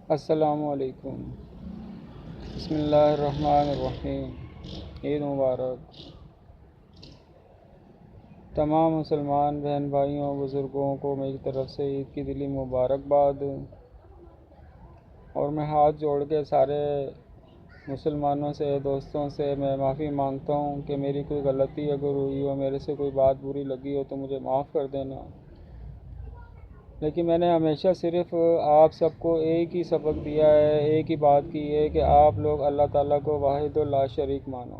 السلام علیکم۔ بسم اللہ الرحمن الرحیم۔ عید مبارک۔ تمام مسلمان بہن بھائیوں بزرگوں کو میری طرف سے عید کی دلی مبارکباد، اور میں ہاتھ جوڑ کے سارے مسلمانوں سے، دوستوں سے میں معافی مانگتا ہوں کہ میری کوئی غلطی اگر ہوئی ہو، میرے سے کوئی بات بری لگی ہو تو مجھے معاف کر دینا۔ لیکن میں نے ہمیشہ صرف آپ سب کو ایک ہی سبق دیا ہے، ایک ہی بات کی ہے کہ آپ لوگ اللہ تعالیٰ کو واحد و لا شریک مانو،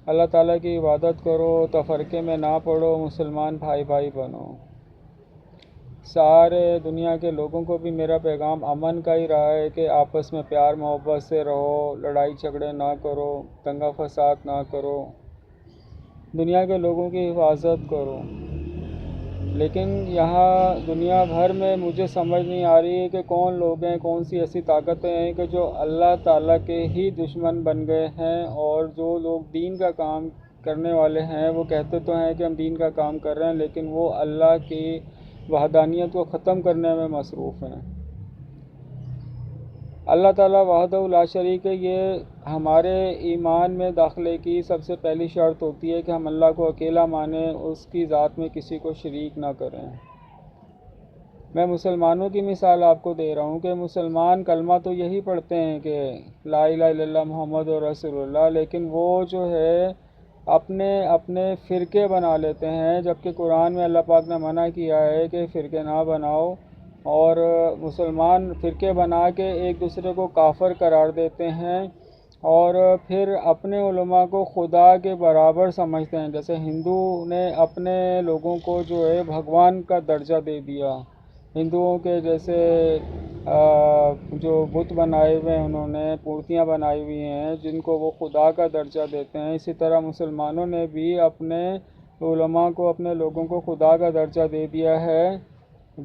اللہ تعالیٰ کی عبادت کرو، تفرقے میں نہ پڑو، مسلمان بھائی بھائی بنو۔ سارے دنیا کے لوگوں کو بھی میرا پیغام امن کا ہی رہا ہے کہ آپس میں پیار محبت سے رہو، لڑائی جھگڑے نہ کرو، دنگا فساد نہ کرو، دنیا کے لوگوں کی حفاظت کرو۔ لیکن یہاں دنیا بھر میں مجھے سمجھ نہیں آ رہی ہے کہ کون لوگ ہیں، کون سی ایسی طاقتیں ہیں کہ جو اللہ تعالیٰ کے ہی دشمن بن گئے ہیں، اور جو لوگ دین کا کام کرنے والے ہیں وہ کہتے تو ہیں کہ ہم دین کا کام کر رہے ہیں، لیکن وہ اللہ کی وحدانیت کو ختم کرنے میں مصروف ہیں۔ اللہ تعالیٰ وحدہ لا شریک ہے، یہ ہمارے ایمان میں داخلے کی سب سے پہلی شرط ہوتی ہے کہ ہم اللہ کو اکیلا مانیں، اس کی ذات میں کسی کو شریک نہ کریں۔ میں مسلمانوں کی مثال آپ کو دے رہا ہوں کہ مسلمان کلمہ تو یہی پڑھتے ہیں کہ لا الہ الا اللہ محمد رسول اللہ، لیکن وہ جو ہے اپنے فرقے بنا لیتے ہیں، جبکہ قرآن میں اللہ پاک نے منع کیا ہے کہ فرقے نہ بناؤ، اور مسلمان فرقے بنا کے ایک دوسرے کو کافر قرار دیتے ہیں، اور پھر اپنے علماء کو خدا کے برابر سمجھتے ہیں۔ جیسے ہندو نے اپنے لوگوں کو جو ہے بھگوان کا درجہ دے دیا، ہندوؤں کے جیسے جو بت بنائے ہوئے ہیں، انہوں نے مورتیاں بنائی ہوئی ہیں جن کو وہ خدا کا درجہ دیتے ہیں، اسی طرح مسلمانوں نے بھی اپنے علماء کو، اپنے لوگوں کو خدا کا درجہ دے دیا ہے۔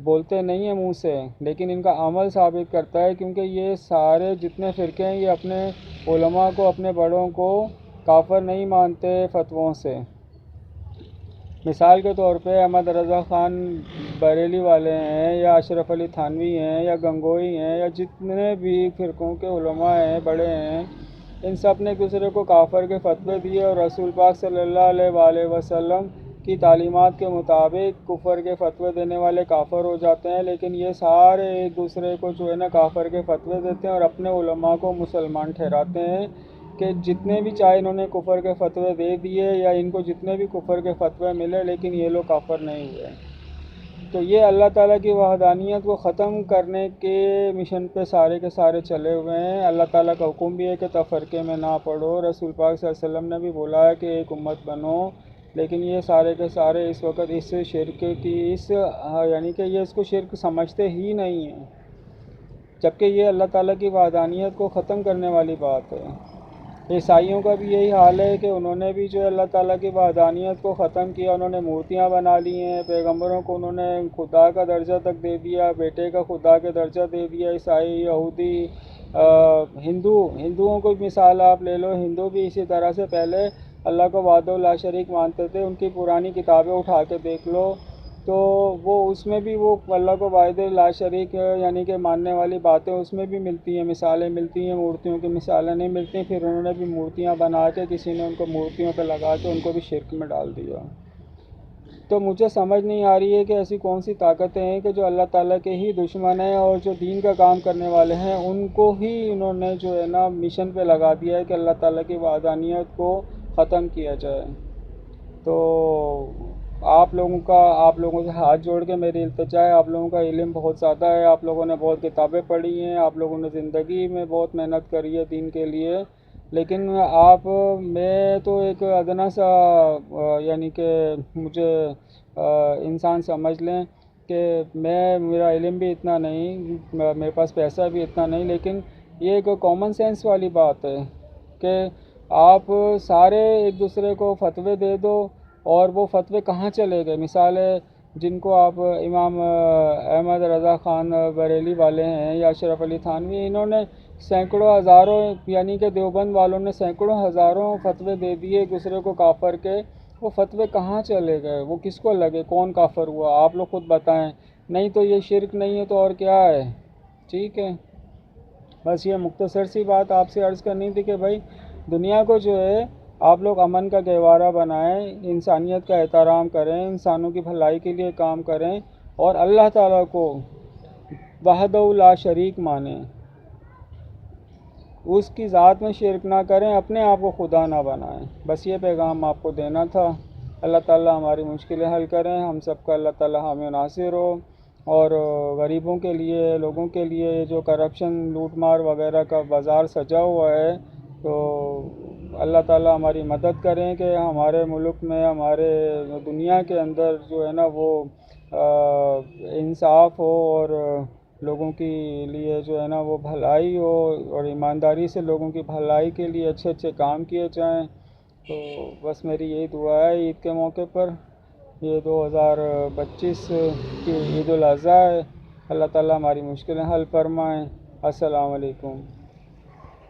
بولتے نہیں ہیں منہ سے، لیکن ان کا عمل ثابت کرتا ہے، کیونکہ یہ سارے جتنے فرقے ہیں یہ اپنے علماء کو، اپنے بڑوں کو کافر نہیں مانتے فتووں سے۔ مثال کے طور پہ احمد رضا خان بریلی والے ہیں، یا اشرف علی تھانوی ہیں، یا گنگوئی ہیں، یا جتنے بھی فرقوں کے علماء ہیں بڑے ہیں، ان سب نے ایک دوسرے کو کافر کے فتوے دیے، اور رسول پاک صلی اللہ علیہ وآلہ وسلم کی تعلیمات کے مطابق کفر کے فتوے دینے والے کافر ہو جاتے ہیں، لیکن یہ سارے ایک دوسرے کو جو ہے نا کافر کے فتوے دیتے ہیں، اور اپنے علماء کو مسلمان ٹھہراتے ہیں کہ جتنے بھی چاہے انہوں نے کفر کے فتوے دے دیے، یا ان کو جتنے بھی کفر کے فتوے ملے، لیکن یہ لوگ کافر نہیں ہوئے۔ تو یہ اللہ تعالیٰ کی وحدانیت کو ختم کرنے کے مشن پہ سارے کے سارے چلے ہوئے ہیں۔ اللہ تعالیٰ کا حکم بھی ہے کہ تفرقے میں نہ پڑو، رسول پاک صلی اللہ علیہ وسلم نے بھی بولا ہے کہ ایک امت بنو، لیکن یہ سارے کے سارے اس وقت اس شرک کی یعنی کہ یہ اس کو شرک سمجھتے ہی نہیں ہیں، جبکہ یہ اللہ تعالیٰ کی وحدانیت کو ختم کرنے والی بات ہے۔ عیسائیوں کا بھی یہی حال ہے کہ انہوں نے بھی جو ہے اللہ تعالیٰ کی وحدانیت کو ختم کیا، انہوں نے مورتیاں بنا لی ہیں، پیغمبروں کو انہوں نے خدا کا درجہ تک دے دیا، بیٹے کا خدا کا درجہ دے دیا۔ عیسائی، یہودی، ہندوؤں کو مثال آپ لے لو، ہندو بھی اسی طرح سے پہلے اللہ کو وحدہ لا شریک مانتے تھے۔ ان کی پرانی کتابیں اٹھا کے دیکھ لو تو وہ اس میں بھی وہ اللہ کو واحد لا شریک یعنی کہ ماننے والی باتیں اس میں بھی ملتی ہیں، مثالیں ملتی ہیں، مورتیوں کی مثالیں نہیں ملتی۔ پھر انہوں نے بھی مورتیاں بنا کے، کسی نے ان کو مورتیوں پہ لگا کے ان کو بھی شرک میں ڈال دیا۔ تو مجھے سمجھ نہیں آ رہی ہے کہ ایسی کون سی طاقتیں ہیں کہ جو اللہ تعالیٰ کے ہی دشمن ہیں، اور جو دین کا کام کرنے والے ہیں ان کو ہی انہوں نے جو ہے نا مشن پہ لگا دیا ہے کہ اللہ تعالیٰ کی وحدانیت کو ختم کیا جائے۔ تو آپ لوگوں سے ہاتھ جوڑ کے میری التجا ہے، آپ لوگوں کا علم بہت زیادہ ہے، آپ لوگوں نے بہت کتابیں پڑھی ہیں، آپ لوگوں نے زندگی میں بہت محنت کری ہے دین کے لیے، لیکن میں تو ایک ادنا سا یعنی کہ مجھے انسان سمجھ لیں کہ میرا علم بھی اتنا نہیں، میرے پاس پیسہ بھی اتنا نہیں، لیکن یہ ایک کامن سینس والی بات ہے کہ آپ سارے ایک دوسرے کو فتوے دے دو، اور وہ فتوے کہاں چلے گئے؟ مثال ہے جن کو آپ امام احمد رضا خان بریلی والے ہیں، یا اشرف علی تھانوی، انہوں نے سینکڑوں ہزاروں یعنی کہ دیوبند والوں نے سینکڑوں ہزاروں فتوے دے دیے ایک دوسرے کو کافر کے، وہ فتوے کہاں چلے گئے؟ وہ کس کو لگے؟ کون کافر ہوا؟ آپ لوگ خود بتائیں۔ نہیں تو یہ شرک نہیں ہے تو اور کیا ہے؟ ٹھیک ہے، بس یہ مختصر سی بات آپ سے عرض کرنی تھی کہ بھائی دنیا کو جو ہے آپ لوگ امن کا گہوارہ بنائیں، انسانیت کا احترام کریں، انسانوں کی بھلائی کے لیے کام کریں، اور اللہ تعالیٰ کو وحدہ لا شریک مانیں، اس کی ذات میں شرک نہ کریں، اپنے آپ کو خدا نہ بنائیں۔ بس یہ پیغام آپ کو دینا تھا۔ اللہ تعالیٰ ہماری مشکلیں حل کریں، ہم سب کا اللہ تعالیٰ حامی و ناصر ہو، اور غریبوں کے لیے، لوگوں کے لیے جو کرپشن، لوٹ مار وغیرہ کا بازار سجا ہوا ہے، تو اللہ تعالیٰ ہماری مدد کریں کہ ہمارے ملک میں، ہمارے دنیا کے اندر جو ہے نا وہ انصاف ہو، اور لوگوں کے لیے جو ہے نا وہ بھلائی ہو، اور ایمانداری سے لوگوں کی بھلائی کے لیے اچھے اچھے کام کیے جائیں۔ تو بس میری یہی دعا ہے عید کے موقع پر۔ یہ 2025 کی عید الاضحیٰ ہے، اللہ تعالیٰ ہماری مشکلیں حل فرمائیں۔ السلام علیکم۔